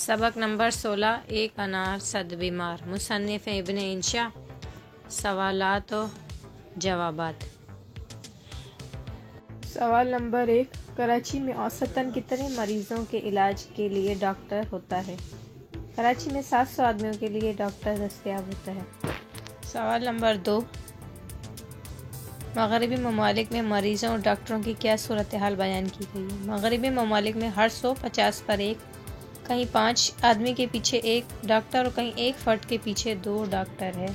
سبق نمبر 16 ایک انار صد بیمار مصنف ابن انشا سوالات و جوابات۔ سوال نمبر 1 کراچی میں اوسطاً کتنے مریضوں کے علاج کے لیے ڈاکٹر ہوتا ہے؟ کراچی میں 700 آدمیوں کے لیے ڈاکٹر دستیاب ہوتا ہے۔ سوال نمبر 2 مغربی ممالک میں مریضوں اور ڈاکٹروں کی کیا صورتحال بیان کی گئی ہے؟ مغربی ممالک میں ہر 150 پر ایک، کہیں 5 آدمی کے پیچھے ایک ڈاکٹر اور کہیں ایک فرد کے پیچھے 2 ڈاکٹر ہے۔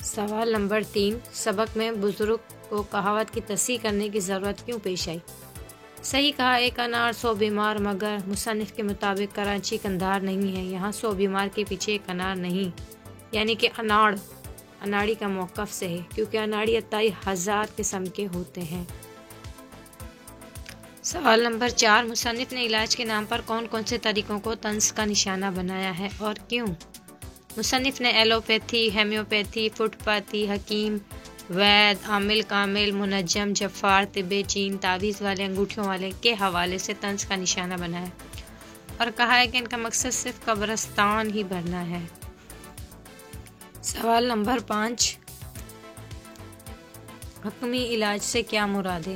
سوال نمبر 3 سبق میں بزرگ کو کہاوت کی تصحیح کرنے کی ضرورت کیوں پیش آئی؟ صحیح کہا ایک انار 100 بیمار، مگر مصنف کے مطابق کراچی قندھار نہیں ہے، یہاں 100 بیمار کے پیچھے ایک انار نہیں، یعنی کہ اناڑی کا موقف سے ہے، کیونکہ اناڑی 28,000 قسم کے ہوتے ہیں۔ سوال نمبر 4 مصنف نے علاج کے نام پر کون کون سے طریقوں کو طنز کا نشانہ بنایا ہے اور کیوں؟ مصنف نے ایلوپیتھی، ہیمیوپیتھی، فوڈ پیتھی، حکیم، وید، عامل کامل، منجم، جفار، طب چین، تعویذ والے، انگوٹھیوں والے کے حوالے سے طنز کا نشانہ بنایا اور کہا ہے کہ ان کا مقصد صرف قبرستان ہی بھرنا ہے۔ سوال نمبر 5 حکمی علاج سے کیا مراد ہے؟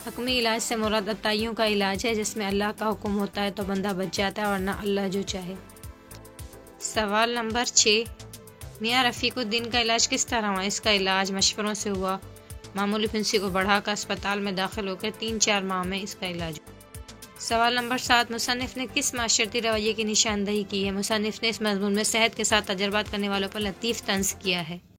حکمی علاج سے مراد عطائیوں کا علاج ہے، جس میں اللہ کا حکم ہوتا ہے تو بندہ بچ جاتا ہے، ورنہ اللہ جو چاہے۔ سوال نمبر 6 میاں رفیق الدین کا علاج کس طرح ہوا؟ اس کا علاج مشوروں سے ہوا، معمولی پھنسی کو بڑھا کر اسپتال میں داخل ہو کر 3-4 ماہ میں اس کا علاج ہوا۔ سوال نمبر 7 مصنف نے کس معاشرتی رویے کی نشاندہی کی ہے؟ مصنف نے اس مضمون میں صحت کے ساتھ تجربات کرنے والوں پر لطیف طنز کیا ہے۔